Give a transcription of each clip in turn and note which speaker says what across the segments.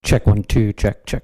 Speaker 1: Check one, two, check, check.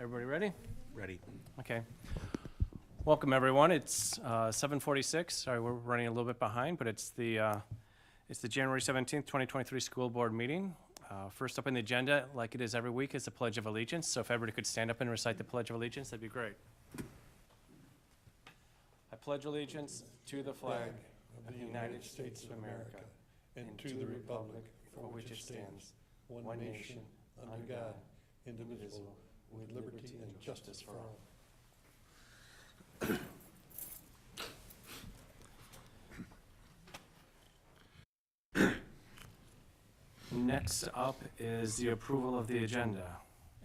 Speaker 1: Everybody ready?
Speaker 2: Ready.
Speaker 1: Okay. Welcome, everyone. It's 7:46. Sorry, we're running a little bit behind, but it's the January 17th, 2023 school board meeting. First up on the agenda, like it is every week, is the Pledge of Allegiance. So if everybody could stand up and recite the Pledge of Allegiance, that'd be great. I pledge allegiance to the flag of the United States of America and to the republic for which it stands, one nation, under God, indivisible, with liberty and justice for all. Next up is the approval of the agenda.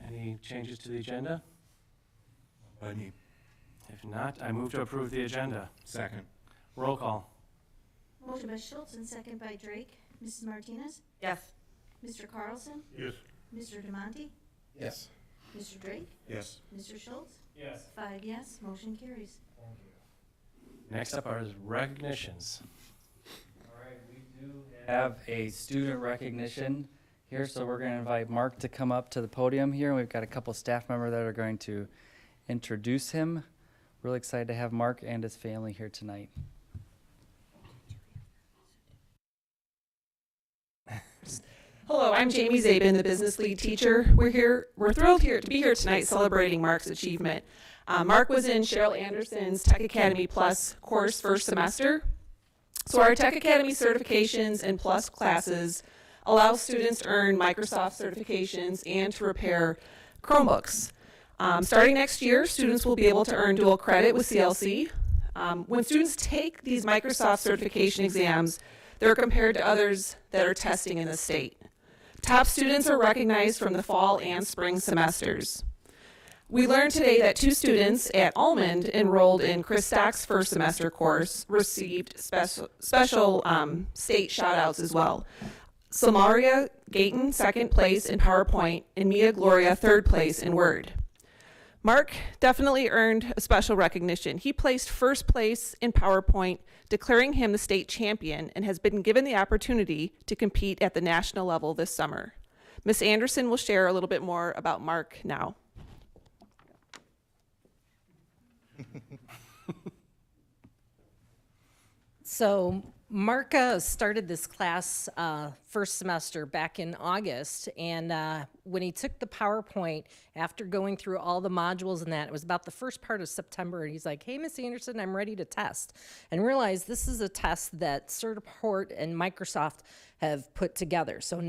Speaker 1: Any changes to the agenda?
Speaker 2: Any.
Speaker 1: If not, I move to approve the agenda.
Speaker 2: Second.
Speaker 1: Roll call.
Speaker 3: Motion by Schultz and second by Drake. Mrs. Martinez?
Speaker 4: Yes.
Speaker 3: Mr. Carlson?
Speaker 2: Yes.
Speaker 3: Mr. DeMonte?
Speaker 2: Yes.
Speaker 3: Mr. Drake?
Speaker 2: Yes.
Speaker 3: Mr. Schultz?
Speaker 1: Yes.
Speaker 3: 5 yes, motion carries.
Speaker 1: Next up are recognitions.
Speaker 4: All right, we do have a student recognition here, so we're going to invite Mark to come up to the podium here. We've got a couple staff members that are going to introduce him. Really excited to have Mark and his family here tonight.
Speaker 5: Hello, I'm Jamie Zabin, the business lead teacher. We're thrilled to be here tonight celebrating Mark's achievement. Mark was in Cheryl Anderson's Tech Academy Plus course first semester. So our Tech Academy certifications and Plus classes allow students to earn Microsoft certifications and to repair Chromebooks. Starting next year, students will be able to earn dual credit with CLC. When students take these Microsoft certification exams, they're compared to others that are testing in the state. Top students are recognized from the fall and spring semesters. We learned today that 2 students at Almond enrolled in Chris Stock's first semester course received special state shout-outs as well. Samaria Gayton, 2nd place in PowerPoint, and Mia Gloria, 3rd place in Word. Mark definitely earned a special recognition. He placed 1st place in PowerPoint, declaring him the state champion, and has been given the opportunity to compete at the national level this summer. Ms. Anderson will share a little bit more about Mark now.
Speaker 6: So Mark started this class first semester back in August, and when he took the PowerPoint, after going through all the modules and that, it was about the first part of September, and he's like, hey, Miss Anderson, I'm ready to test. And realized this is a test that Certiport and Microsoft have put together. So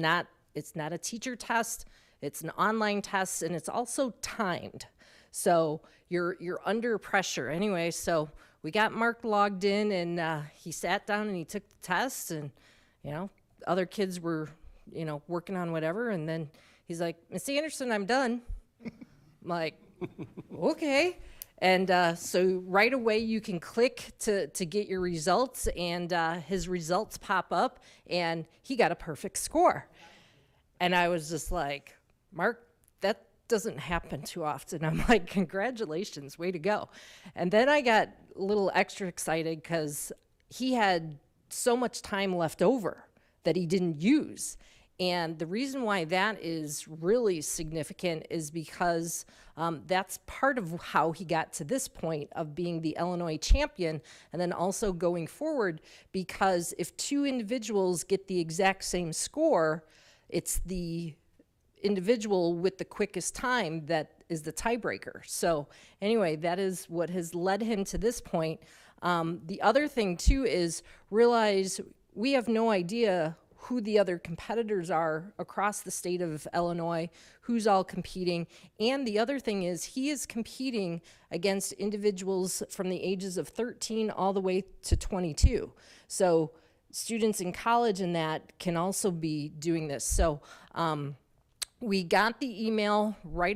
Speaker 6: it's not a teacher test, it's an online test, and it's also timed. So you're under pressure. Anyway, so we got Mark logged in, and he sat down and he took the test, and, other kids were, working on whatever, and then he's like, Miss Anderson, I'm done. I'm like, okay. And so right away you can click to get your results, and his results pop up, and he got a perfect score. And I was just like, Mark, that doesn't happen too often. I'm like, congratulations, way to go. And then I got a little extra excited because he had so much time left over that he didn't use. And the reason why that is really significant is because that's part of how he got to this point of being the Illinois champion, and then also going forward, because if 2 individuals get the exact same score, it's the individual with the quickest time that is the tiebreaker. So anyway, that is what has led him to this point. The other thing too is realize we have no idea who the other competitors are across the state of Illinois, who's all competing. And the other thing is he is competing against individuals from the ages of 13 all the way to 22. So students in college and that can also be doing this. So we got the email right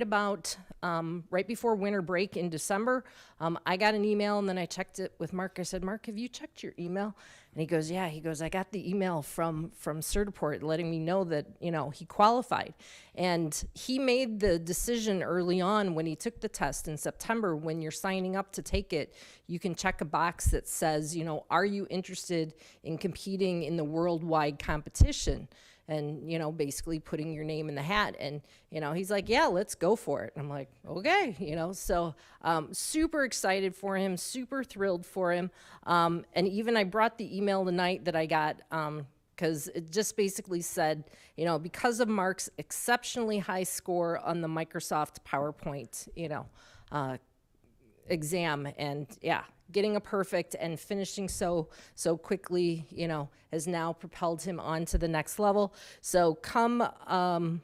Speaker 6: before winter break in December. I got an email, and then I checked it with Mark. I said, Mark, have you checked your email? And he goes, yeah. He goes, I got the email from Certiport letting me know that, he qualified. And he made the decision early on when he took the test in September. When you're signing up to take it, you can check a box that says, are you interested in competing in the worldwide competition? and, you know, basically putting your name in the hat. And, you know, he's like, yeah, let's go for it. I'm like, okay, you know, so super excited for him, super thrilled for him. And even I brought the email tonight that I got, because it just basically said, you know, because of Mark's exceptionally high score on the Microsoft PowerPoint, you know, exam, and yeah, getting a perfect and finishing so quickly, you know, has now propelled him on to the next level. So come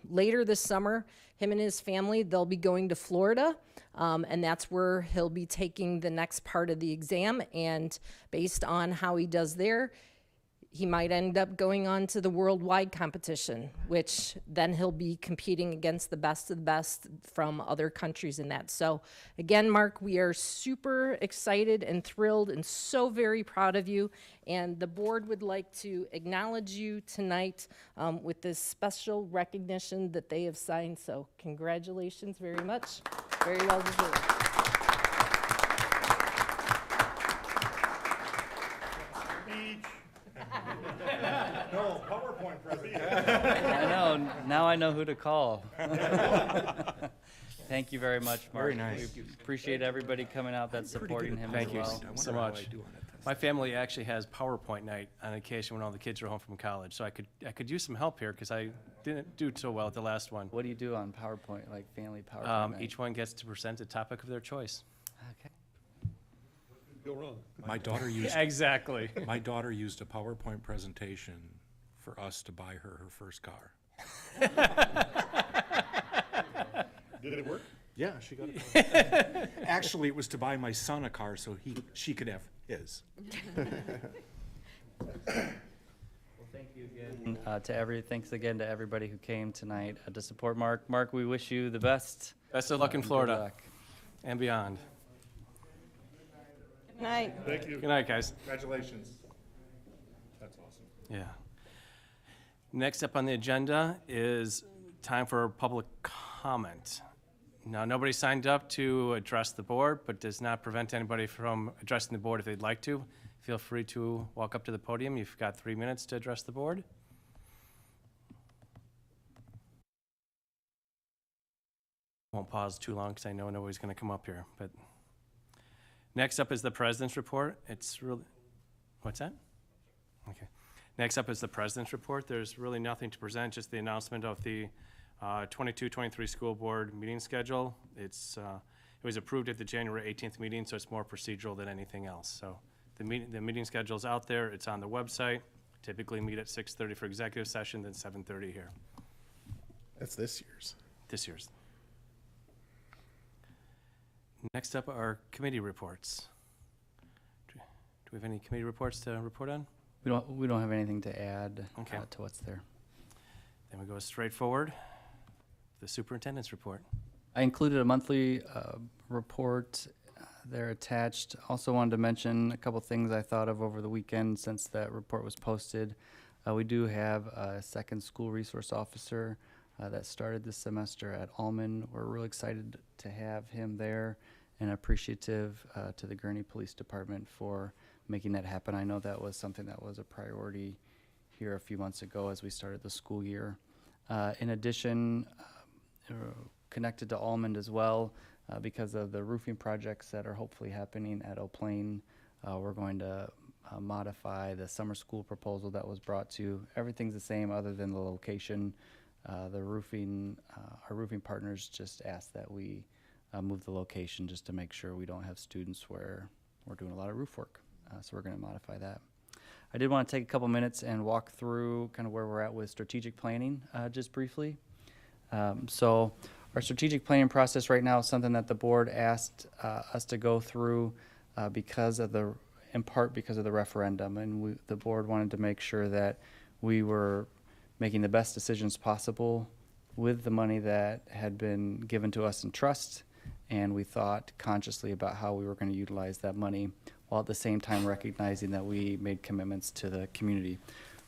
Speaker 6: later this summer, him and his family, they'll be going to Florida, and that's where he'll be taking the next part of the exam. And based on how he does there, he might end up going on to the worldwide competition, which then he'll be competing against the best of the best from other countries in that. So again, Mark, we are super excited and thrilled and so very proud of you. And the board would like to acknowledge you tonight with this special recognition that they have signed. So congratulations very much. Very well deserved.
Speaker 2: No, PowerPoint presentation.
Speaker 4: I know, now I know who to call. Thank you very much, Mark.
Speaker 2: Very nice.
Speaker 4: We appreciate everybody coming out that's supporting him as
Speaker 1: Thank you.
Speaker 4: well.
Speaker 1: so much. My family actually has PowerPoint night on occasion when all the kids are home from college, so I could use some help here because I didn't do so well at the last one.
Speaker 4: What do you do on PowerPoint, like family PowerPoint night?
Speaker 1: Each one gets to present a topic of their choice.
Speaker 4: Okay.
Speaker 2: Go wrong. My daughter used
Speaker 1: Exactly.
Speaker 2: my daughter used a PowerPoint presentation for us to buy her first car.
Speaker 7: Did it work?
Speaker 2: Yeah, she got it. Actually, it was to buy my son a car so she could have his.
Speaker 4: Thank you again thanks again to everybody who came tonight to support Mark. Mark, we wish you the best.
Speaker 1: Best of luck in
Speaker 4: Good
Speaker 1: Florida
Speaker 4: luck.
Speaker 1: and beyond.
Speaker 5: Good night.
Speaker 7: Thank you.
Speaker 1: Good night, guys.
Speaker 7: Congratulations. That's awesome.
Speaker 1: Yeah. Next up on the agenda is time for public comment. Now, nobody signed up to address the board, but does not prevent anybody from addressing the board if they'd like to. Feel free to walk up to the podium. You've got 3 minutes to address the board. Won't pause too long because I know nobody's going to come up here. But next up is the president's report. It's really, what's that? Okay. Next up is the president's report. There's really nothing to present, just the announcement of the 22-23 school board meeting schedule. It was approved at the January 18th meeting, so it's more procedural than anything else. So the meeting schedule's out there. It's on the website. Typically meet at 6:30 for executive session, then 7:30 here.
Speaker 7: That's this year's.
Speaker 1: This year's. Next up are committee reports. Do we have any committee reports to report on?
Speaker 4: We don't have anything to add
Speaker 1: Okay.
Speaker 4: to what's there.
Speaker 1: Then we go straight forward. The superintendent's report.
Speaker 4: I included a monthly report there attached. Also wanted to mention a couple things I thought of over the weekend since that report was posted. We do have a second school resource officer that started this semester at Almond. We're really excited to have him there and appreciative to the Gurnee Police Department for making that happen. I know that was something that was a priority here a few months ago as we started the school year. In addition, connected to Almond as well, because of the roofing projects that are hopefully happening at Eau Plaine, we're going to modify the summer school proposal that was brought to. Everything's the same other than the location. The roofing, our roofing partners just asked that we move the location just to make sure we don't have students where we're doing a lot of roof work. So we're going to modify that. I did want to take a couple minutes and walk through kind of where we're at with strategic planning just briefly. So our strategic planning process right now is something that the board asked us to go through in part because of the referendum, and the board wanted to make sure that we were making the best decisions possible with the money that had been given to us in trust, and we thought consciously about how we were going to utilize that money while at the same time recognizing that we made commitments to the community.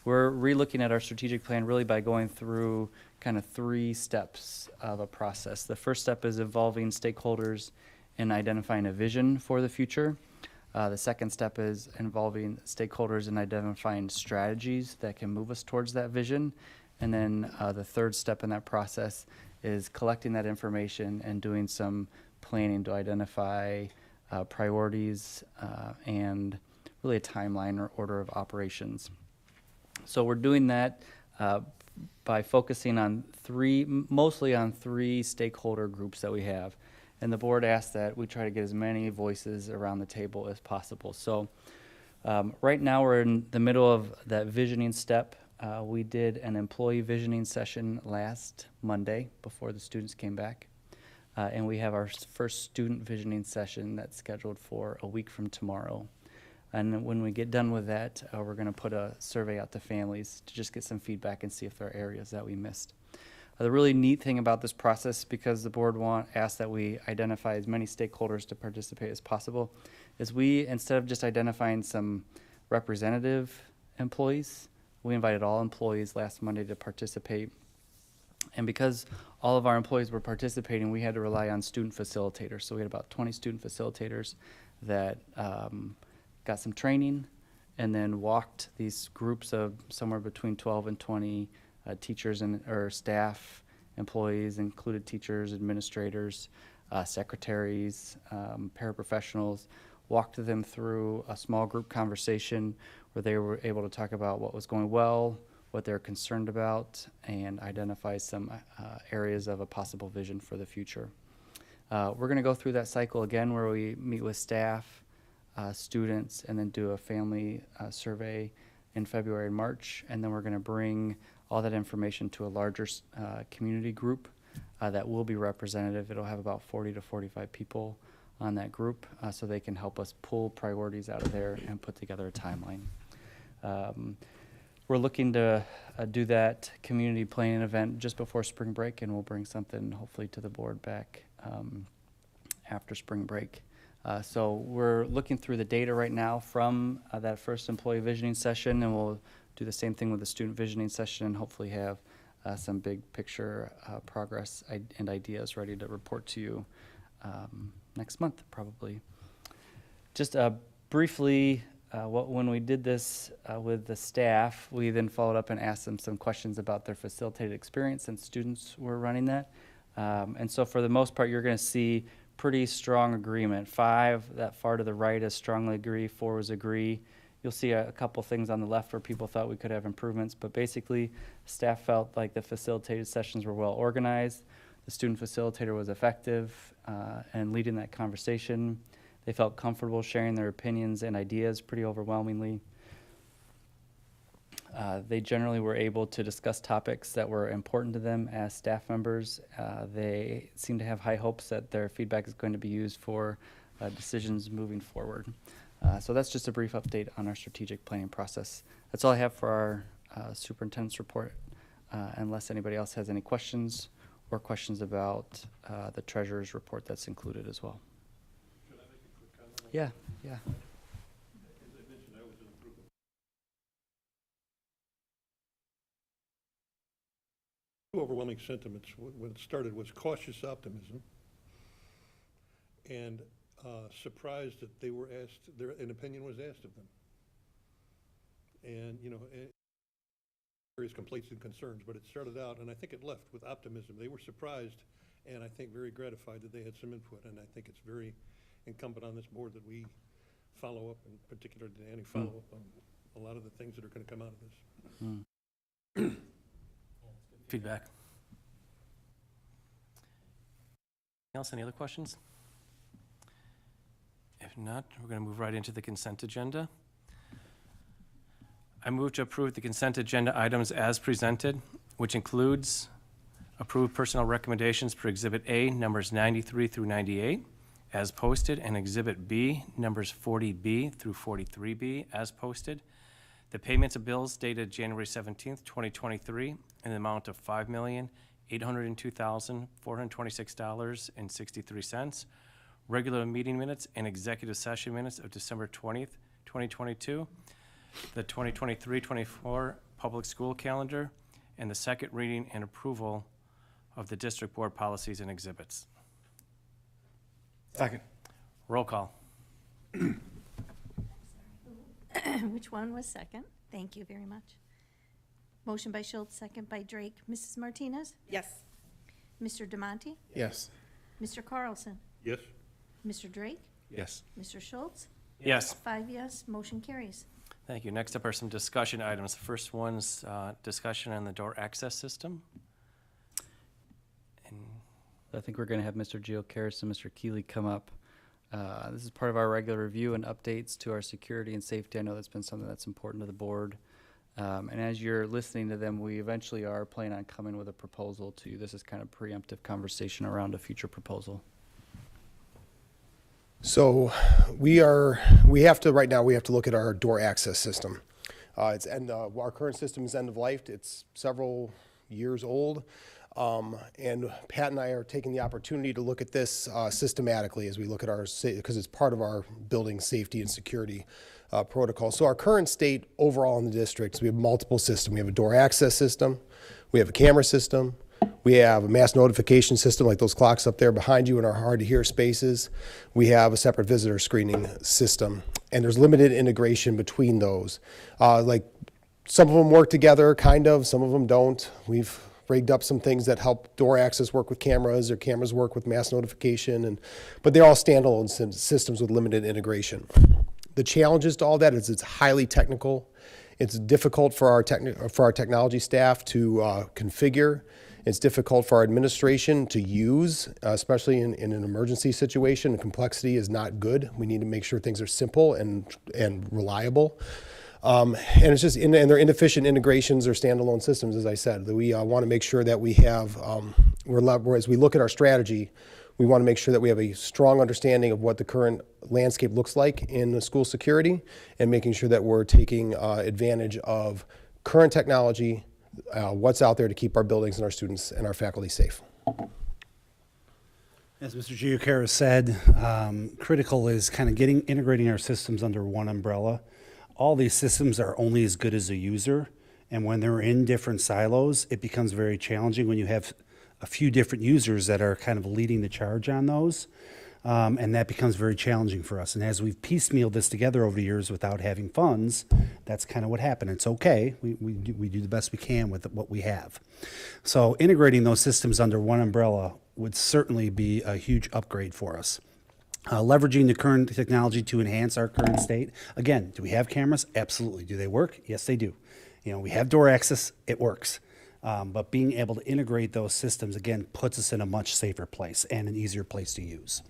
Speaker 4: We're relooking at our strategic plan really by going through kind of 3 steps of a process. The first step is involving stakeholders in identifying a vision for the future. The second step is involving stakeholders in identifying strategies that can move us towards that vision. And then the third step in that process is collecting that information and doing some planning to identify priorities and really a timeline or order of operations. So we're doing that by focusing on mostly on three stakeholder groups that we have. And the board asked that we try to get as many voices around the table as possible. So right now we're in the middle of that visioning step. We did an employee visioning session last Monday before the students came back. And we have our first student visioning session that's scheduled for a week from tomorrow. And when we get done with that, we're going to put a survey out to families to just get some feedback and see if there are areas that we missed. The really neat thing about this process, because the board asked that we identify as many stakeholders to participate as possible, is we, instead of just identifying some representative employees, we invited all employees last Monday to participate. And because all of our employees were participating, we had to rely on student facilitators. So we had about 20 student facilitators that got some training and then walked these groups of somewhere between 12 and 20 teachers or staff, employees, included teachers, administrators, secretaries, paraprofessionals, walked them through a small group conversation where they were able to talk about what was going well, what they're concerned about, and identify some areas of a possible vision for the future. We're going to go through that cycle again where we meet with staff, students, and then do a family survey in February and March, and then we're going to bring all that information to a larger community group that will be representative. It'll have about 40 to 45 people on that group, so they can help us pull priorities out of there and put together a timeline. We're looking to do that community planning event just before spring break, and we'll bring something hopefully to the board back after spring break. So we're looking through the data right now from that first employee visioning session, and we'll do the same thing with the student visioning session and hopefully have some big picture progress and ideas ready to report to you next month, probably. Just briefly, when we did this with the staff, we then followed up and asked them some questions about their facilitated experience, and students were running that. And so for the most part, you're going to see pretty strong agreement. 5, that far to the right, is strongly agree. 4 was agree. You'll see a couple things on the left where people thought we could have improvements, but basically staff felt like the facilitated sessions were well organized. The student facilitator was effective and leading that conversation. They felt comfortable sharing their opinions and ideas pretty overwhelmingly. They generally were able to discuss topics that were important to them as staff members. They seem to have high hopes that their feedback is going to be used for decisions moving forward. So that's just a brief update on our strategic planning process. That's all I have for our superintendent's report, unless anybody else has any questions or questions about the treasurer's report that's included as well.
Speaker 7: Can I make a quick comment?
Speaker 4: Yeah.
Speaker 7: As I mentioned, I was in a group of two overwhelming sentiments. When it started was cautious optimism and surprised that they were asked, an opinion was asked of them. And, various complaints and concerns, but it started out, and I think it left with optimism. They were surprised and I think very gratified that they had some input, and I think it's very incumbent on this board that we follow up, in particular Danny, follow up on a lot of the things that are going to come out of this.
Speaker 1: Feedback. Anything else? Any other questions? If not, we're going to move right into the consent agenda. I move to approve the consent agenda items as presented, which includes approved personnel recommendations for Exhibit A, numbers 93 through 98, as posted, and Exhibit B, numbers 40B through 43B, as posted. The payments of bills dated January 17th, 2023, in the amount of $5,802,426.63. Regular meeting minutes and executive session minutes of December 20th, 2022. The 2023-24 public school calendar, and the second reading and approval of the district board policies and exhibits.
Speaker 2: Second.
Speaker 1: Roll call.
Speaker 3: Which one was second? Thank you very much. Motion by Schultz, second by Drake. Mrs. Martinez?
Speaker 5: Yes.
Speaker 3: Mr. Demonte?
Speaker 2: Yes.
Speaker 3: Mr. Carlson?
Speaker 7: Yes?
Speaker 3: Mr. Drake?
Speaker 2: Yes.
Speaker 3: Mr. Schultz?
Speaker 1: Yes.
Speaker 3: 5 yes, motion carries.
Speaker 1: Thank you. Next up are some discussion items. The first one's discussion on the door access system. And
Speaker 4: I think we're going to have Mr. Geocaris and Mr. Keeley come up. This is part of our regular review and updates to our security and safety. I know that's been something that's important to the board. And as you're listening to them, we eventually are planning on coming with a proposal to you. This is kind of preemptive conversation around a future proposal.
Speaker 8: So we have to look at our door access system. Our current system is end of life. It's several years old. And Pat and I are taking the opportunity to look at this systematically as we look at because it's part of our building safety and security protocol. So our current state overall in the district is we have multiple systems. We have a door access system. We have a camera system. We have a mass notification system like those clocks up there behind you in our hard to hear spaces. We have a separate visitor screening system, and there's limited integration between those. Like some of them work together, kind of, some of them don't. We've rigged up some things that help door access work with cameras or cameras work with mass notification, but they're all standalone systems with limited integration. The challenges to all that is it's highly technical. It's difficult for our technology staff to configure. It's difficult for our administration to use, especially in an emergency situation. The complexity is not good. We need to make sure things are simple and reliable. And it's just, and they're inefficient integrations or standalone systems, as I said. That we want to make sure that we have, as we look at our strategy, we want to make sure that we have a strong understanding of what the current landscape looks like in the school security and making sure that we're taking advantage of current technology, what's out there to keep our buildings and our students and our faculty safe.
Speaker 9: As Mr. Geocaris said, critical is kind of integrating our systems under one umbrella. All these systems are only as good as a user, and when they're in different silos, it becomes very challenging when you have a few different users that are kind of leading the charge on those, and that becomes very challenging for us. And as we've piecemealed this together over the years without having funds, that's kind of what happened. It's okay. We do the best we can with what we have. So integrating those systems under one umbrella would certainly be a huge upgrade for us. Leveraging the current technology to enhance our current state. Again, do we have cameras? Absolutely. Do they work? Yes, they do. You know, we have door access. It works. But being able to integrate those systems, again, puts us in a much safer place and an easier place to use.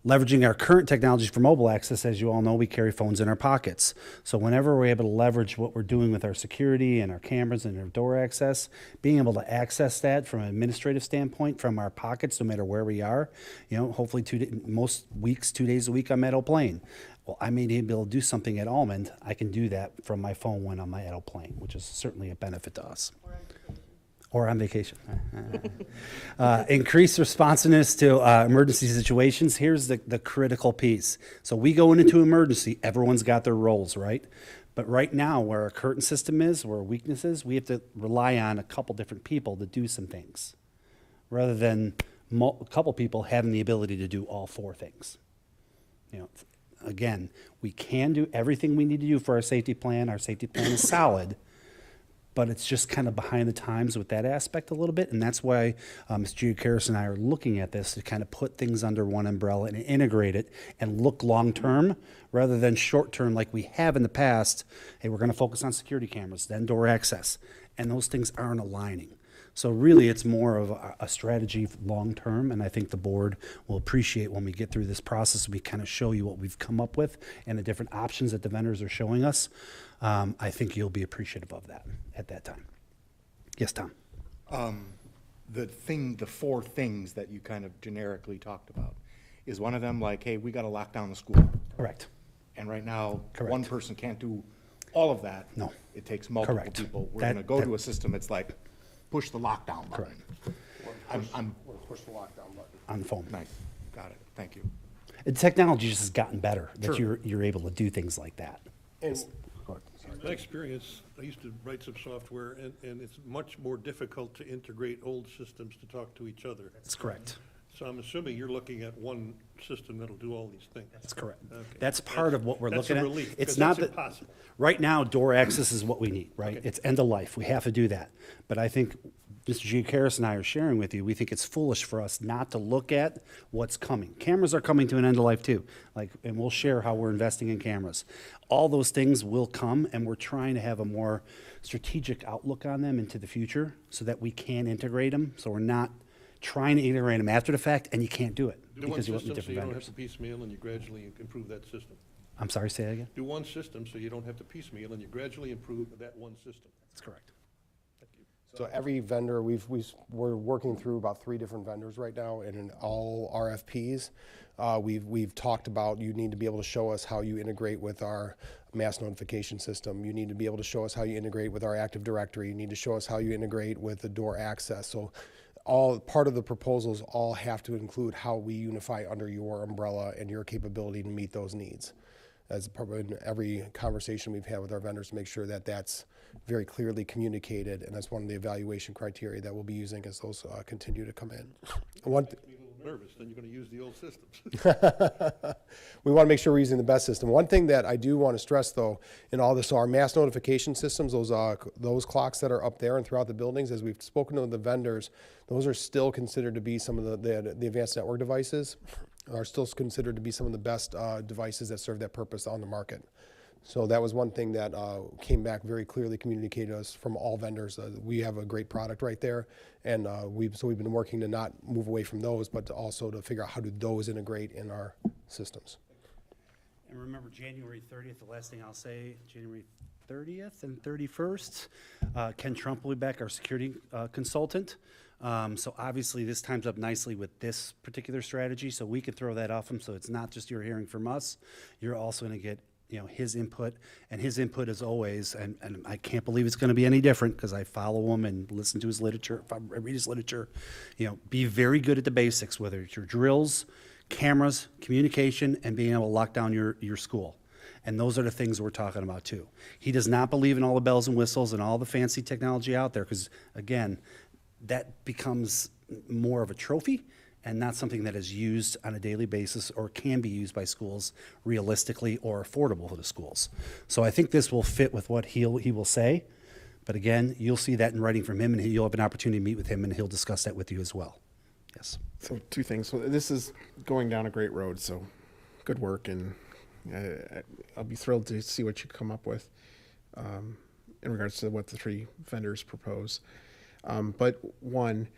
Speaker 9: Leveraging our current technologies for mobile access, as you all know, we carry phones in our pockets. So whenever we're able to leverage what we're doing with our security and our cameras and our door access, being able to access that from an administrative standpoint from our pockets, no matter where we are, you know, hopefully most weeks, 2 days a week, I'm at Edo Plain. Well, I may be able to do something at Almond. I can do that from my phone when I'm at Edo Plain, which is certainly a benefit to us. Or on vacation. Increased responsiveness to emergency situations. Here's the critical piece. So we go into emergency, everyone's got their roles, right? But right now, where our current system is, where our weakness is, we have to rely on a couple different people to do some things, rather than a couple people having the ability to do all four things. You know, again, we can do everything we need to do for our safety plan. Our safety plan is solid. But it's just kind of behind the times with that aspect a little bit, and that's why Ms. Geocaris and I are looking at this to kind of put things under one umbrella and integrate it and look long-term rather than short-term like we have in the past. Hey, we're going to focus on security cameras, then door access, and those things aren't aligning. So really, it's more of a strategy long-term, and I think the board will appreciate when we get through this process, we kind of show you what we've come up with and the different options that the vendors are showing us. I think you'll be appreciative of that at that time. Yes, Tom?
Speaker 2: The four things that you kind of generically talked about, is one of them like, hey, we got to lock down the school?
Speaker 9: Correct.
Speaker 2: And right now,
Speaker 9: Correct.
Speaker 2: one person can't do all of that.
Speaker 9: No.
Speaker 2: It takes multiple
Speaker 9: Correct.
Speaker 2: people. We're
Speaker 9: That-
Speaker 2: going to go
Speaker 9: that-
Speaker 2: to a system, it's like, push the lockdown button. I'm
Speaker 8: Push the lockdown button.
Speaker 9: On the phone.
Speaker 2: nice. Got it. Thank you.
Speaker 9: The technology just has gotten better, that
Speaker 2: Sure.
Speaker 9: you're able to do things like that.
Speaker 8: And
Speaker 7: My experience, I used to write some software, and it's much more difficult to integrate old systems to talk to each other.
Speaker 9: That's correct.
Speaker 7: So I'm assuming you're looking at one system that'll do all these things.
Speaker 9: That's correct.
Speaker 7: Okay.
Speaker 9: That's part of what we're
Speaker 7: That's
Speaker 9: looking
Speaker 7: a
Speaker 9: at.
Speaker 7: relief,
Speaker 9: It's
Speaker 7: 'cause
Speaker 9: not
Speaker 7: that's
Speaker 9: that,
Speaker 7: impossible.
Speaker 9: right now, door access is what we need, right?
Speaker 7: Okay.
Speaker 9: It's end of life. We have to do that. But I think Mr. Giacaris and I are sharing with you, we think it's foolish for us not to look at what's coming. Cameras are coming to an end of life too. And we'll share how we're investing in cameras. All those things will come, and we're trying to have a more strategic outlook on them into the future so that we can integrate them. So we're not trying to integrate them after the fact, and you can't do it
Speaker 7: Do one
Speaker 9: because you went with
Speaker 7: system so
Speaker 9: different
Speaker 7: you don't have
Speaker 9: vendors.
Speaker 7: to piecemeal and you gradually improve that system.
Speaker 9: I'm sorry, say that again?
Speaker 7: Do one system so you don't have to piecemeal and you gradually improve that one system.
Speaker 9: That's correct.
Speaker 8: So every vendor, we're working through about 3 different vendors right now, and in all RFPs, we've talked about, you need to be able to show us how you integrate with our mass notification system. You need to be able to show us how you integrate with our Active Directory. You need to show us how you integrate with the door access. So all part of the proposals all have to include how we unify under your umbrella and your capability to meet those needs. As probably in every conversation we've had with our vendors, to make sure that that's very clearly communicated, and that's one of the evaluation criteria that we'll be using as those continue to come in. One
Speaker 7: Makes me a little nervous, then you're gonna use the old systems.
Speaker 8: We want to make sure we're using the best system. One thing that I do want to stress, though, in all this, so our mass notification systems, those clocks that are up there and throughout the buildings, as we've spoken to the vendors, those are still considered to be some of the advanced network devices, are still considered to be some of the best devices that serve that purpose on the market. So that was one thing that came back very clearly communicated to us from all vendors. We have a great product right there, and we've been working to not move away from those, but to also to figure out how do those integrate in our systems.
Speaker 9: And remember, January 30th, the last thing I'll say, January 30th and 31st, Ken Trump will be back, our security consultant. So obviously, this times up nicely with this particular strategy, so we could throw that off him, so it's not just you're hearing from us, you're also gonna get his input, and his input is always, and I can't believe it's gonna be any different, because I follow him and listen to his literature, if I read his literature, be very good at the basics, whether it's your drills, cameras, communication, and being able to lock down your school. And those are the things we're talking about too. He does not believe in all the bells and whistles and all the fancy technology out there, because again, that becomes more of a trophy and not something that is used on a daily basis or can be used by schools realistically or affordable for the schools. So I think this will fit with what he will say. But again, you'll see that in writing from him, and you'll have an opportunity to meet with him, and he'll discuss that with you as well. Yes.
Speaker 10: So 2 things. So this is going down a great road, so good work, and I'll be thrilled to see what you come up with in regards to what the 3 vendors propose. But one,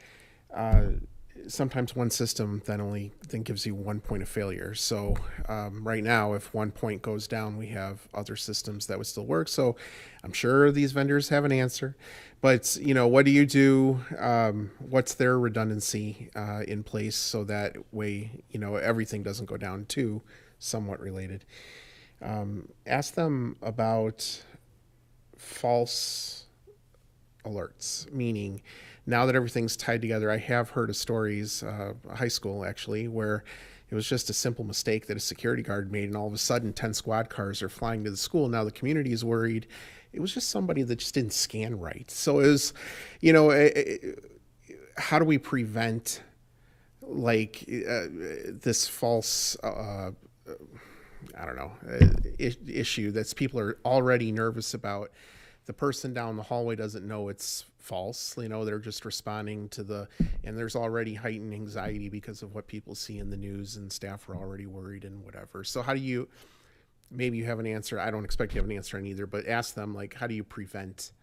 Speaker 10: sometimes one system then gives you 1 point of failure. So right now, if 1 point goes down, we have other systems that would still work. So I'm sure these vendors have an answer. But what do you do? What's their redundancy in place so that way everything doesn't go down too? Somewhat related. Ask them about false alerts, meaning now that everything's tied together. I have heard of stories, high school actually, where it was just a simple mistake that a security guard made, and all of a sudden 10 squad cars are flying to the school. Now the community is worried. It was just somebody that just didn't scan right. So it was, how do we prevent this false issue that people are already nervous about? The person down the hallway doesn't know it's false. They're just responding to and there's already heightened anxiety because of what people see in the news, and staff are already worried and whatever. So how do you, maybe you have an answer. I don't expect you have an answer on either, but ask them, how do you prevent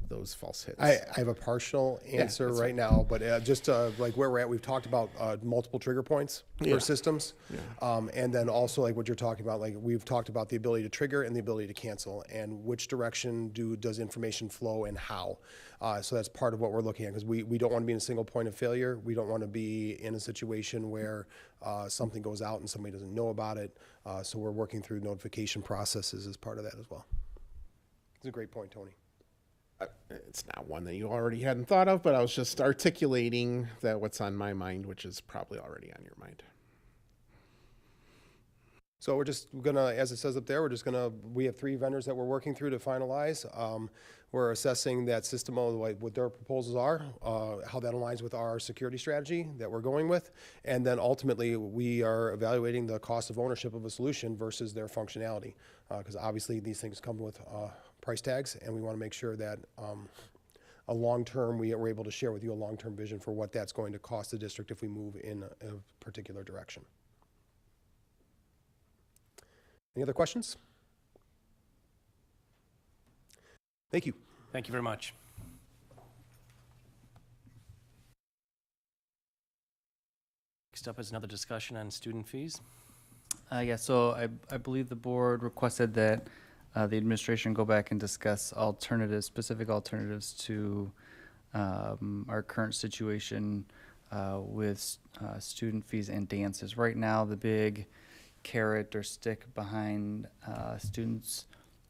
Speaker 10: those false hits?
Speaker 8: I have a partial answer right now, but just like where we're at, we've talked about multiple trigger points for systems. And then also like what you're talking about, we've talked about the ability to trigger and the ability to cancel, and which direction does information flow and how. So that's part of what we're looking at, because we don't want to be in a single point of failure. We don't want to be in a situation where something goes out and somebody doesn't know about it. So we're working through notification processes as part of that as well. It's a great point, Tony.
Speaker 10: It's not one that you already hadn't thought of, but I was just articulating what's on my mind, which is probably already on your mind.
Speaker 8: So we're just gonna, as it says up there, we have 3 vendors that we're working through to finalize. We're assessing that system, of what their proposals are, how that aligns with our security strategy that we're going with. And then ultimately, we are evaluating the cost of ownership of a solution versus their functionality. Because obviously, these things come with price tags, and we want to make sure that a long-term, we're able to share with you a long-term vision for what that's going to cost the district if we move in a particular direction. Any other questions? Thank you.
Speaker 1: Thank you very much. Next up is another discussion on student fees.
Speaker 4: Yeah, so I believe the board requested that the administration go back and discuss alternatives, specific alternatives to our current situation with student fees and dances. Right now, the big carrot or stick behind students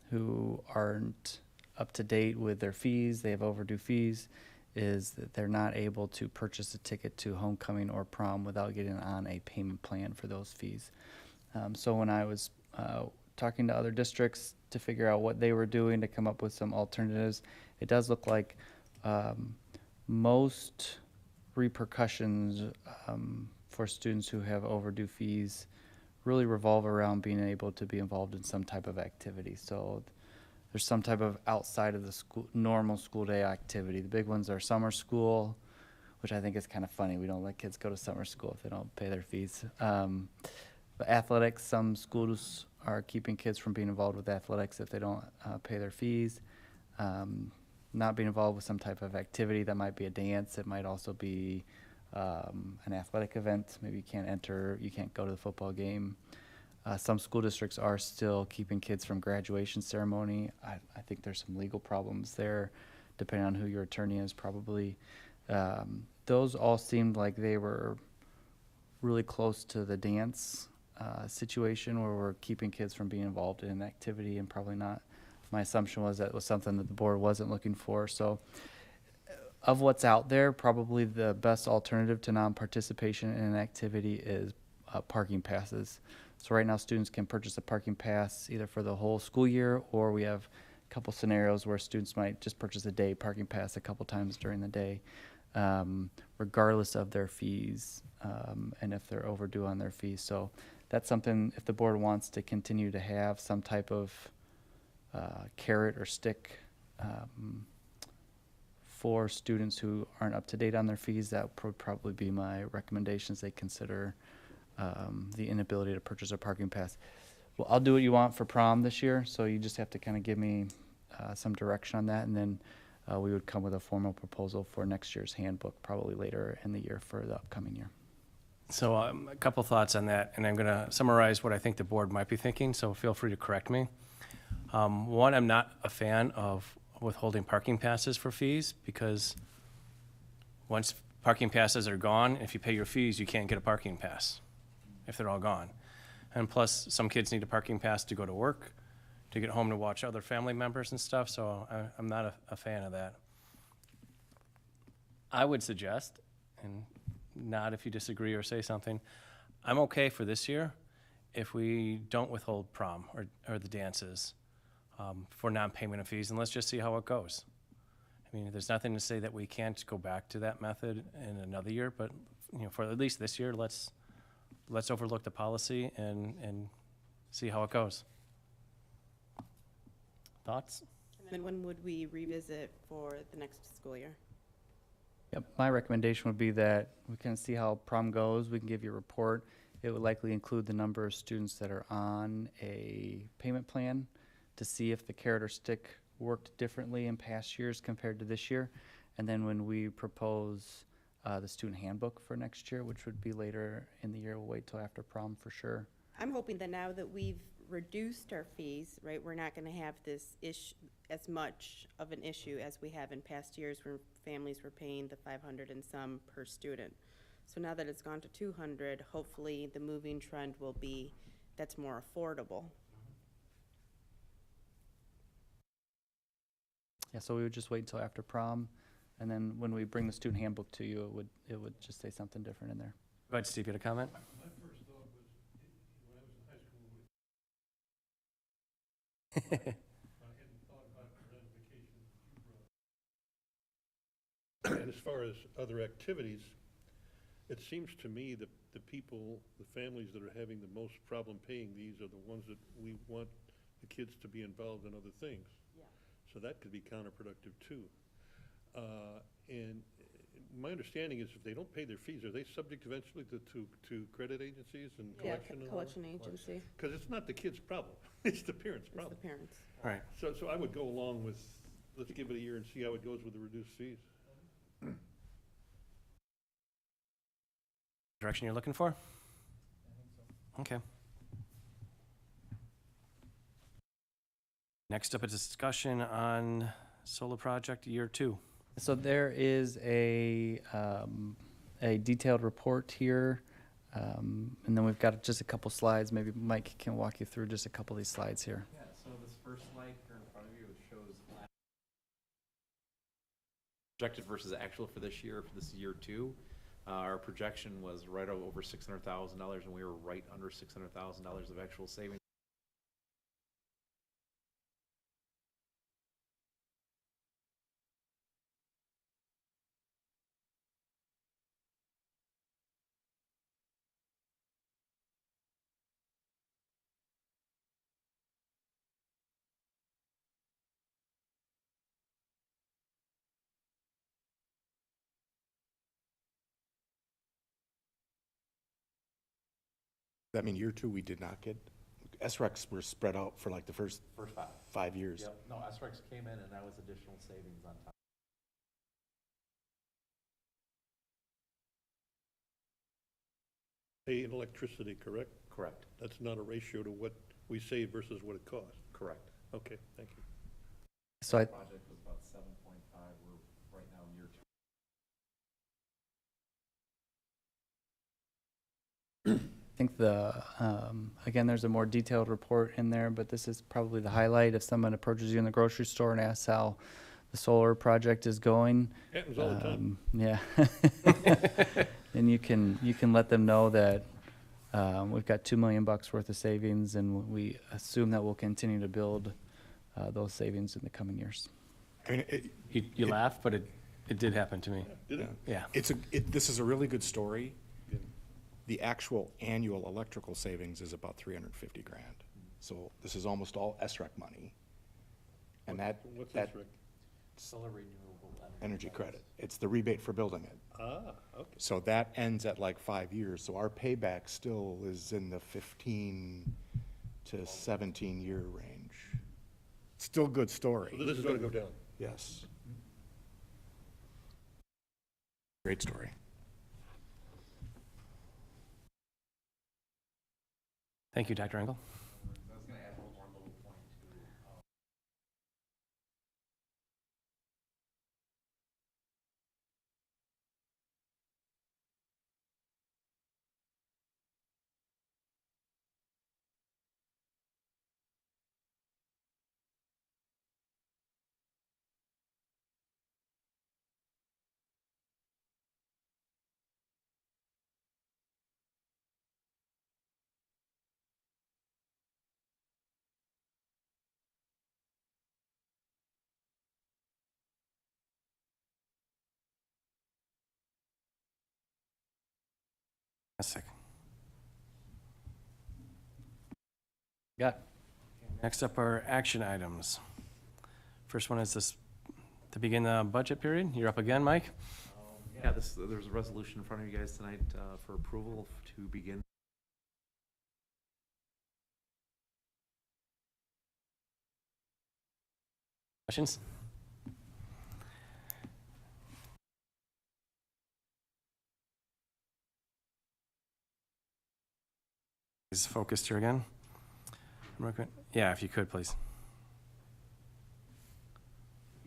Speaker 4: who aren't up to date with their fees, they have overdue fees, is that they're not able to purchase a ticket to homecoming or prom without getting on a payment plan for those fees. So when I was talking to other districts to figure out what they were doing to come up with some alternatives, it does look like most repercussions for students who have overdue fees really revolve around being able to be involved in some type of activity. So there's some type of outside of the school, normal school day activity. The big ones are summer school, which I think is kind of funny. We don't let kids go to summer school if they don't pay their fees. But athletics, some schools are keeping kids from being involved with athletics if they don't pay their fees. Not being involved with some type of activity, that might be a dance, it might also be an athletic event. Maybe you can't enter, you can't go to the football game. Some school districts are still keeping kids from graduation ceremony. I think there's some legal problems there, depending on who your attorney is, probably. Those all seemed like they were really close to the dance situation where we're keeping kids from being involved in an activity, and probably not. My assumption was that was something that the board wasn't looking for. So of what's out there, probably the best alternative to non-participation in an activity is parking passes. So right now students can purchase a parking pass either for the whole school year, or we have a couple scenarios where students might just purchase a day parking pass a couple times during the day, regardless of their fees and if they're overdue on their fees. So that's something, if the board wants to continue to have some type of carrot or stick for students who aren't up to date on their fees, that would probably be my recommendations. They consider the inability to purchase a parking pass. Well, I'll do what you want for prom this year, so you just have to kind of give me some direction on that, and then we would come with a formal proposal for next year's handbook, probably later in the year for the upcoming year.
Speaker 1: So a couple thoughts on that, and I'm going to summarize what I think the board might be thinking, so feel free to correct me. One, I'm not a fan of withholding parking passes for fees, because once parking passes are gone, if you pay your fees, you can't get a parking pass if they're all gone. And plus, some kids need a parking pass to go to work, to get home to watch other family members and stuff, so I'm not a fan of that. I would suggest, and not if you disagree or say something, I'm okay for this year if we don't withhold prom or the dances for non-payment of fees, and let's just see how it goes. I mean, there's nothing to say that we can't go back to that method in another year, but for at least this year, let's overlook the policy and see how it goes. Thoughts?
Speaker 11: And then when would we revisit for the next school year?
Speaker 4: Yep, my recommendation would be that we can see how prom goes. We can give you a report. It would likely include the number of students that are on a payment plan to see if the carrot or stick worked differently in past years compared to this year. And then when we propose the student handbook for next year, which would be later in the year, we'll wait till after prom for sure.
Speaker 11: I'm hoping that now that we've reduced our fees, right, we're not going to have this issue, as much of an issue as we have in past years where families were paying the 500 and some per student. So now that it's gone to 200, hopefully the moving trend will be that's more affordable.
Speaker 4: Yeah, so we would just wait until after prom, and then when we bring the student handbook to you, it would just say something different in there.
Speaker 1: Go ahead, Steve, you had a comment?
Speaker 7: And as far as other activities, it seems to me that the people, the families that are having the most problem paying these are the ones that we want the kids to be involved in other things.
Speaker 11: Yeah.
Speaker 7: So that could be counterproductive too. And my understanding is if they don't pay their fees, are they subject eventually to credit agencies and
Speaker 11: Yeah,
Speaker 7: collection? and all
Speaker 11: collection agency,
Speaker 7: Because it's not the kid's problem, it's the parents'
Speaker 11: it's the
Speaker 7: problem.
Speaker 11: parents.
Speaker 1: All right.
Speaker 7: So I would go along with, let's give it a year and see how it goes with the reduced fees.
Speaker 1: Direction you're looking for? Okay. Next up is discussion on solar project year 2.
Speaker 4: So there is a detailed report here, and then we've got just a couple slides. Maybe Mike can walk you through just a couple of these slides here.
Speaker 12: Yeah, so this first slide here in front of you, it shows projected versus actual for this year, for this year 2. Our projection was right over $600,000, and we were right under $600,000 of actual savings.
Speaker 2: That mean year 2, we did not get, SRECs were spread out for like the first
Speaker 12: First 5.
Speaker 2: 5 years.
Speaker 12: Yep, no, SREX came in, and that was additional savings on top.
Speaker 7: Pay in electricity, correct?
Speaker 12: Correct,
Speaker 7: That's not a ratio to what we save versus what it costs.
Speaker 12: correct.
Speaker 7: Okay, thank you.
Speaker 4: So I,
Speaker 12: Project was about 7.5, we're right now year 2.
Speaker 4: think again, there's a more detailed report in there, but this is probably the highlight. If someone approaches you in the grocery store and asks how the solar project is going,
Speaker 7: Happens all the time.
Speaker 4: yeah. And you can let them know that we've got $2 million worth of savings, and we assume that we'll continue to build those savings in the coming years.
Speaker 2: I mean,
Speaker 1: You laugh, but it did happen to me.
Speaker 7: Did it?
Speaker 1: Yeah.
Speaker 2: this is a really good story. The actual annual electrical savings is about 350 grand. So this is almost all SREC money. And that
Speaker 7: What's this, Rick?
Speaker 12: Solar renewable
Speaker 2: energy credit, it's the rebate for building it.
Speaker 7: Ah, okay.
Speaker 2: So that ends at like 5 years. So our payback still is in the 15 to 17 year range. Still good story.
Speaker 7: So this is gonna go down.
Speaker 2: Yes. Great story.
Speaker 1: Thank you, Dr. Engel.
Speaker 12: I was gonna add one more little point too.
Speaker 1: Fantastic.
Speaker 4: Got
Speaker 1: Next up are action items. First one is this, to begin the budget period. You're up again, Mike.
Speaker 12: Yeah, there's a resolution in front of you guys tonight for approval to begin.
Speaker 1: Questions? Is focused here again. Yeah, if you could, please.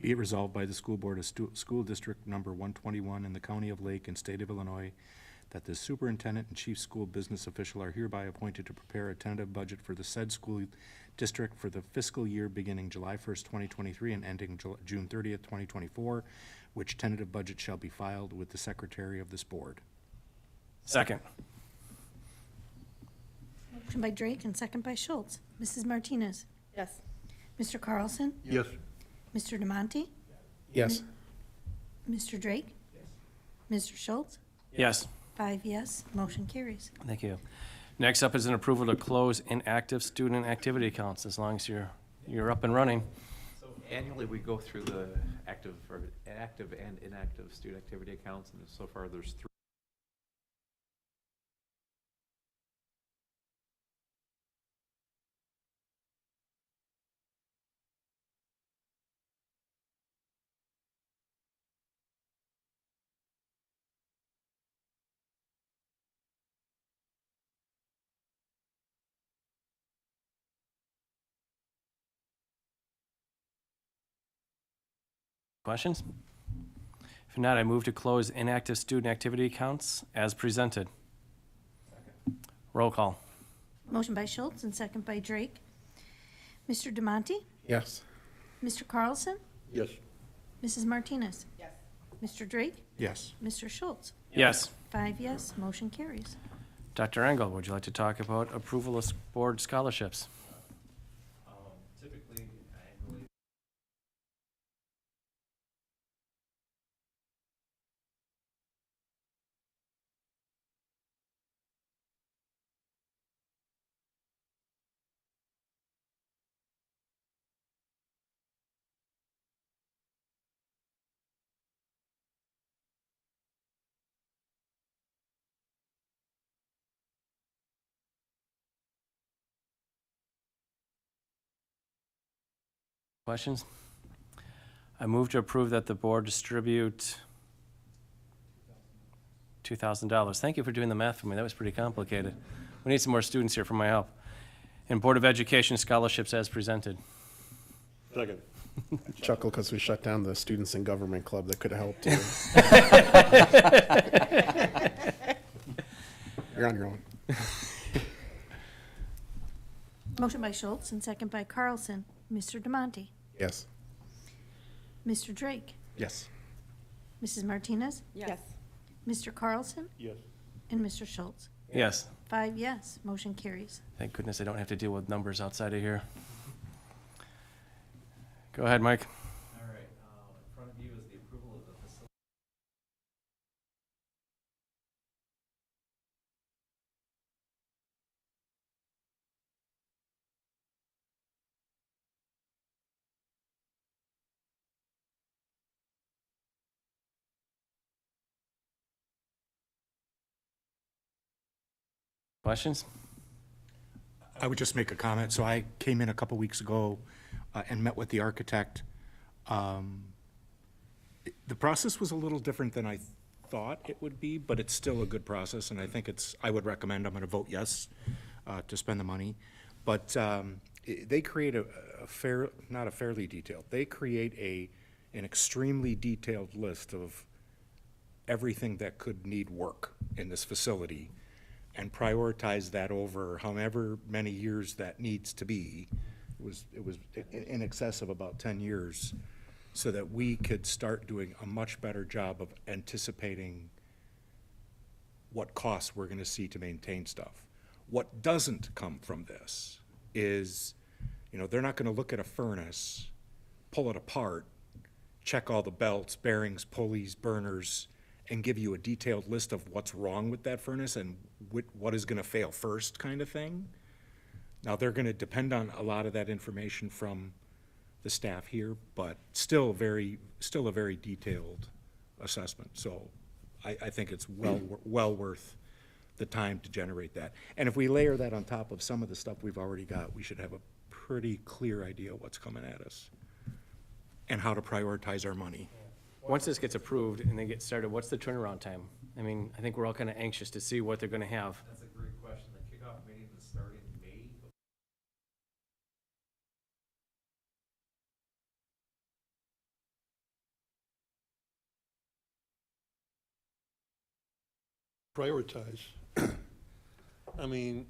Speaker 2: Be it resolved by the school board of school district number 121 in the county of Lake and state of Illinois that the superintendent and chief school business official are hereby appointed to prepare a tentative budget for the said school district for the fiscal year beginning July 1st, 2023 and ending June 30th, 2024, which tentative budget shall be filed with the secretary of this board.
Speaker 1: Second.
Speaker 3: Motion by Drake and second by Schultz. Mrs. Martinez?
Speaker 11: Yes.
Speaker 3: Mr. Carlson?
Speaker 7: Yes.
Speaker 3: Mr. Demonte?
Speaker 10: Yes.
Speaker 3: Mr. Drake? Mr. Schultz?
Speaker 1: Yes.
Speaker 3: 5 yes, motion carries.
Speaker 1: Thank you. Next up is an approval to close inactive student activity accounts, as long as you're up and running.
Speaker 12: So annually, we go through the active and inactive student activity accounts, and so far there's 3.
Speaker 1: Questions? If not, I move to close inactive student activity accounts as presented. Roll call.
Speaker 3: Motion by Schultz and second by Drake. Mr. Demonte?
Speaker 10: Yes.
Speaker 3: Mr. Carlson?
Speaker 7: Yes.
Speaker 3: Mrs. Martinez? Yes. Mr. Drake?
Speaker 2: Yes.
Speaker 3: Mr. Schultz?
Speaker 1: Yes.
Speaker 3: 5 yes, motion carries.
Speaker 1: Dr. Engel, would you like to talk about approval of board scholarships?
Speaker 12: Typically, annually.
Speaker 1: Questions? I move to approve that the board distribute $2,000. Thank you for doing the math for me. That was pretty complicated. We need some more students here for my help. And Board of Education scholarships as presented.
Speaker 7: Second.
Speaker 10: Chuckle because we shut down the Students in Government Club that could have helped you. You're on your own.
Speaker 3: Motion by Schultz and second by Carlson. Mr. Demonte?
Speaker 10: Yes.
Speaker 3: Mr. Drake?
Speaker 2: Yes.
Speaker 3: Mrs. Martinez?
Speaker 11: Yes.
Speaker 3: Mr. Carlson?
Speaker 7: Yes.
Speaker 3: And Mr. Schultz?
Speaker 1: Yes.
Speaker 3: 5 yes, motion carries.
Speaker 1: Thank goodness I don't have to deal with numbers outside of here. Go ahead, Mike.
Speaker 12: All right, in front of you is the approval of the facility.
Speaker 1: Questions?
Speaker 2: I would just make a comment. So I came in a couple weeks ago and met with the architect. The process was a little different than I thought it would be, but it's still a good process, and I think I would recommend, I'm gonna vote yes to spend the money. But they create not a fairly detailed, they create an extremely detailed list of everything that could need work in this facility and prioritize that over however many years that needs to be. It was in excess of about 10 years, so that we could start doing a much better job of anticipating what costs we're gonna see to maintain stuff. What doesn't come from this is, they're not gonna look at a furnace, pull it apart, check all the belts, bearings, pulleys, burners, and give you a detailed list of what's wrong with that furnace and what is gonna fail first, kind of thing. Now, they're gonna depend on a lot of that information from the staff here, but still a very detailed assessment. So I think it's well worth the time to generate that. And if we layer that on top of some of the stuff we've already got, we should have a pretty clear idea what's coming at us and how to prioritize our money.
Speaker 1: Once this gets approved and they get started, what's the turnaround time? I mean, I think we're all kind of anxious to see what they're going to have.
Speaker 12: That's a great question. The kickoff meeting will start in May.
Speaker 7: Prioritize. I mean,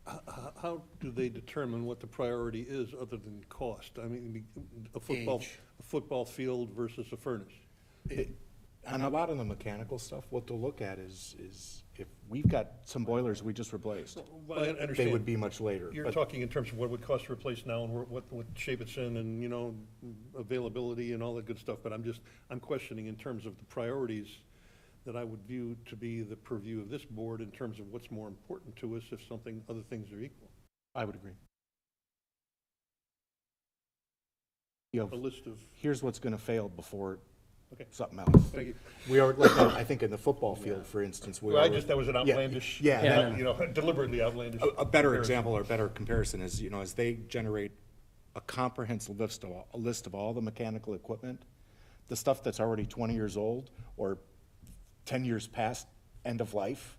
Speaker 7: how do they determine what the priority is other than cost? I mean, a football field versus a furnace.
Speaker 2: On a lot of the mechanical stuff, what they'll look at is if we've got some boilers we just replaced,
Speaker 7: Well, I
Speaker 2: they
Speaker 7: understand.
Speaker 2: would be much later.
Speaker 7: You're
Speaker 2: but-
Speaker 7: talking in terms of what it would cost to replace now and what shape it's in and, you know, availability and all that good stuff. But I'm questioning in terms of the priorities that I would view to be the purview of this board in terms of what's more important to us if other things are equal.
Speaker 2: I would agree. You
Speaker 7: A
Speaker 2: know,
Speaker 7: list of,
Speaker 2: here's what's gonna fail before
Speaker 7: okay,
Speaker 2: something else.
Speaker 7: thank you.
Speaker 2: We are, like, I think in the football field, for instance, we
Speaker 7: Well,
Speaker 2: are.
Speaker 7: that was an
Speaker 2: Yeah,
Speaker 7: outlandish,
Speaker 2: Yeah.
Speaker 7: you know, deliberately outlandish.
Speaker 2: A better
Speaker 7: comparison.
Speaker 2: example or better comparison is, you know, as they generate a comprehensive a list of all the mechanical equipment, the stuff that's already 20 years old or 10 years past end of life,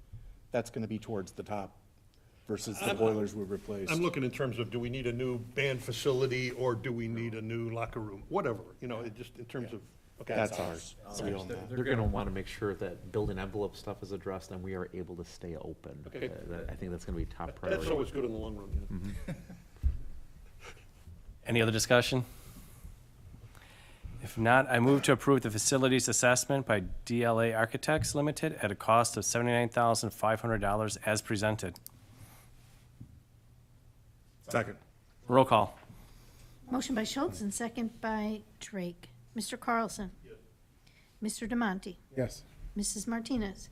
Speaker 2: that's gonna be towards the top versus the boilers we replaced.
Speaker 7: I'm looking in terms of, do we need a new band facility or do we need a new locker room? Whatever, you know, it just in terms of, okay.
Speaker 2: That's ours. We own that.
Speaker 12: They're gonna wanna make sure that building envelope stuff is addressed and we are able to stay open.
Speaker 7: Okay.
Speaker 12: I think that's gonna be top
Speaker 7: That's
Speaker 12: priority.
Speaker 7: always good in the long run, yeah.
Speaker 1: Any other discussion? If not, I move to approve the facilities assessment by DLA Architects Limited at a cost of $79,500 as presented.
Speaker 2: Second.
Speaker 1: Roll call.
Speaker 3: Motion by Schultz and second by Drake. Mr. Carlson? Mr. Demonte?
Speaker 10: Yes.
Speaker 3: Mrs. Martinez?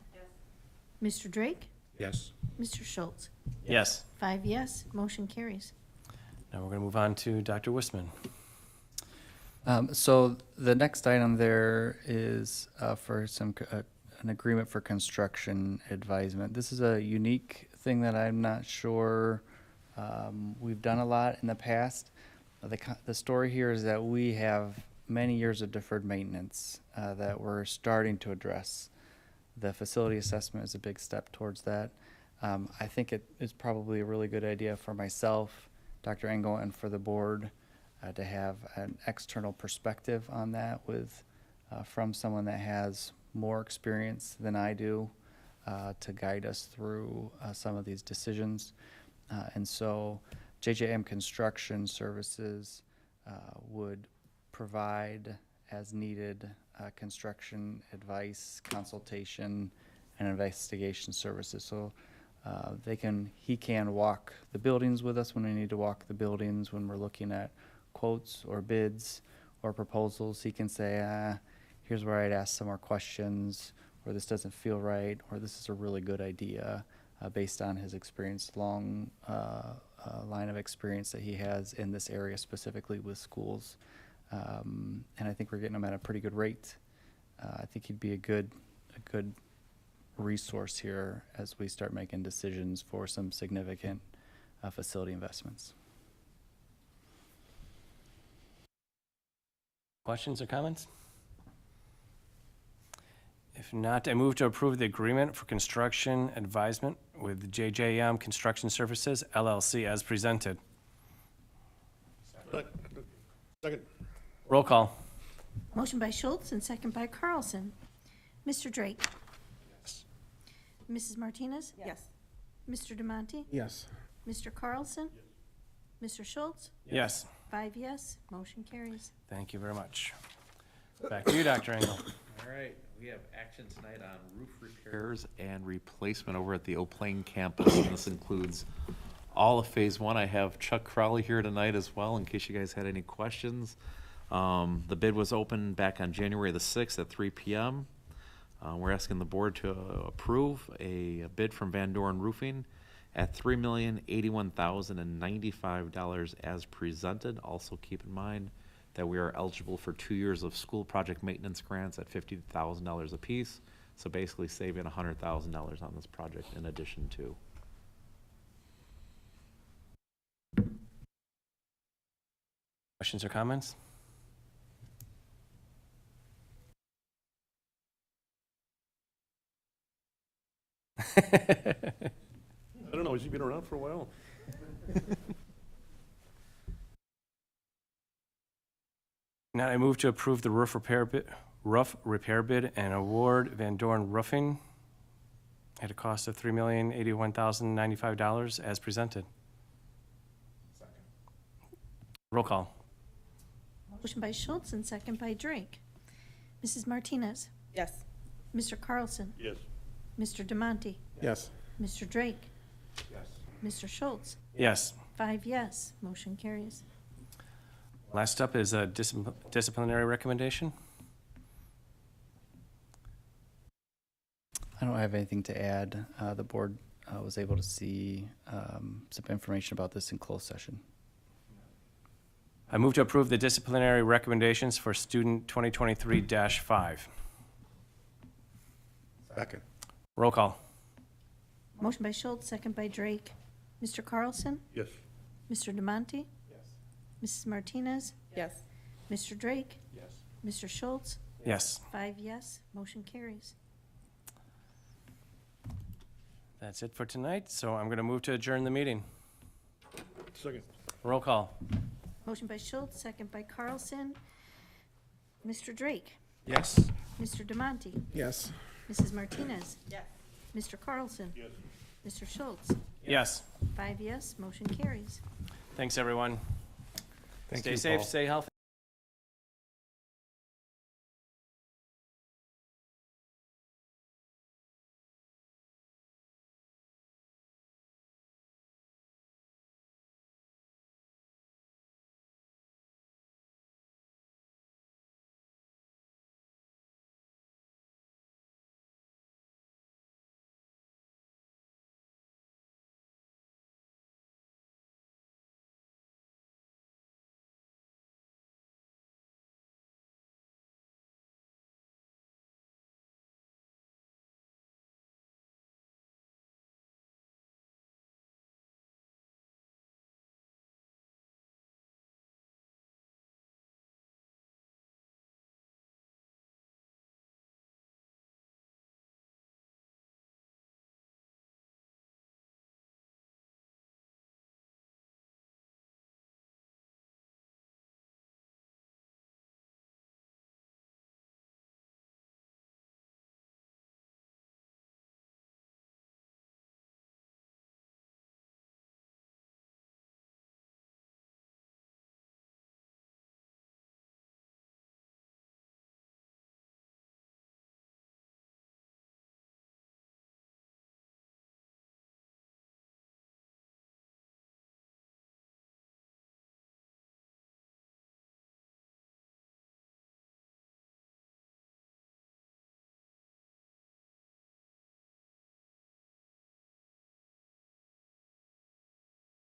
Speaker 3: Mr. Drake?
Speaker 2: Yes.
Speaker 3: Mr. Schultz?
Speaker 1: Yes.
Speaker 3: 5 yes, motion carries.
Speaker 1: Now we're going to move on to Dr. Wisman.
Speaker 4: So the next item there is for an agreement for construction advisement. This is a unique thing that I'm not sure we've done a lot in the past. The story here is that we have many years of deferred maintenance that we're starting to address. The facility assessment is a big step towards that. I think it is probably a really good idea for myself, Dr. Engel, and for the board to have an external perspective on that with from someone that has more experience than I do to guide us through some of these decisions. And so JJM Construction Services would provide as needed construction advice, consultation, and investigation services. So he can walk the buildings with us when we need to walk the buildings, when we're looking at quotes or bids or proposals. He can say, here's where I'd ask some more questions, or this doesn't feel right, or this is a really good idea based on his experience, long line of experience that he has in this area, specifically with schools. And I think we're getting him at a pretty good rate. I think he'd be a good resource here as we start making decisions for some significant facility investments.
Speaker 1: Questions or comments? If not, I move to approve the agreement for construction advisement with JJM Construction Services LLC as presented.
Speaker 7: Second,
Speaker 1: Roll call.
Speaker 3: Motion by Schultz and second by Carlson. Mr. Drake? Mrs. Martinez?
Speaker 11: Yes.
Speaker 3: Mr. Demonte?
Speaker 10: Yes.
Speaker 3: Mr. Carlson? Mr. Schultz?
Speaker 1: Yes.
Speaker 3: 5 yes, motion carries.
Speaker 1: Thank you very much. Back to you, Dr. Engel.
Speaker 12: All right, we have action tonight on roof repairs and replacement over at the Eau Plaine campus, and this includes all of Phase 1. I have Chuck Crowley here tonight as well, in case you guys had any questions. The bid was open back on January the 6th at 3 p.m. We're asking the board to approve a bid from Van Doren Roofing at $3,081,095 as presented. Also keep in mind that we are eligible for 2 years of school project maintenance grants at $50,000 apiece. So basically saving $100,000 on this project in addition to.
Speaker 1: Questions or comments?
Speaker 7: I don't know, has he been around for a while?
Speaker 1: Now I move to approve the roof repair bid and award Van Doren Roofing at a cost of $3,081,095 as presented. Roll call.
Speaker 3: Motion by Schultz and second by Drake. Mrs. Martinez?
Speaker 5: Yes.
Speaker 3: Mr. Carlson?
Speaker 7: Yes.
Speaker 3: Mr. Demonte?
Speaker 10: Yes.
Speaker 3: Mr. Drake? Mr. Schultz?
Speaker 1: Yes.
Speaker 3: 5 yes, motion carries.
Speaker 1: Last up is a disciplinary recommendation.
Speaker 4: I don't have anything to add. The board was able to see some information about this in closed session.
Speaker 1: I move to approve the disciplinary recommendations for student 2023-5.
Speaker 2: Second.
Speaker 1: Roll call.
Speaker 3: Motion by Schultz, second by Drake. Mr. Carlson?
Speaker 7: Yes.
Speaker 3: Mr. Demonte? Mrs. Martinez?
Speaker 5: Yes.
Speaker 3: Mr. Drake? Mr. Schultz?
Speaker 1: Yes.
Speaker 3: 5 yes, motion carries.
Speaker 1: That's it for tonight, so I'm going to move to adjourn the meeting.
Speaker 7: Second.
Speaker 1: Roll call.
Speaker 3: Motion by Schultz, second by Carlson. Mr. Drake?
Speaker 2: Yes.
Speaker 3: Mr. Demonte?
Speaker 10: Yes.
Speaker 3: Mrs. Martinez?
Speaker 5: Yes.
Speaker 3: Mr. Carlson?
Speaker 7: Yes.
Speaker 3: Mr. Schultz?
Speaker 1: Yes.
Speaker 3: 5 yes, motion carries.
Speaker 1: Thanks, everyone.
Speaker 2: Thank
Speaker 1: Stay
Speaker 2: you,
Speaker 1: safe,
Speaker 2: Paul.
Speaker 1: stay healthy.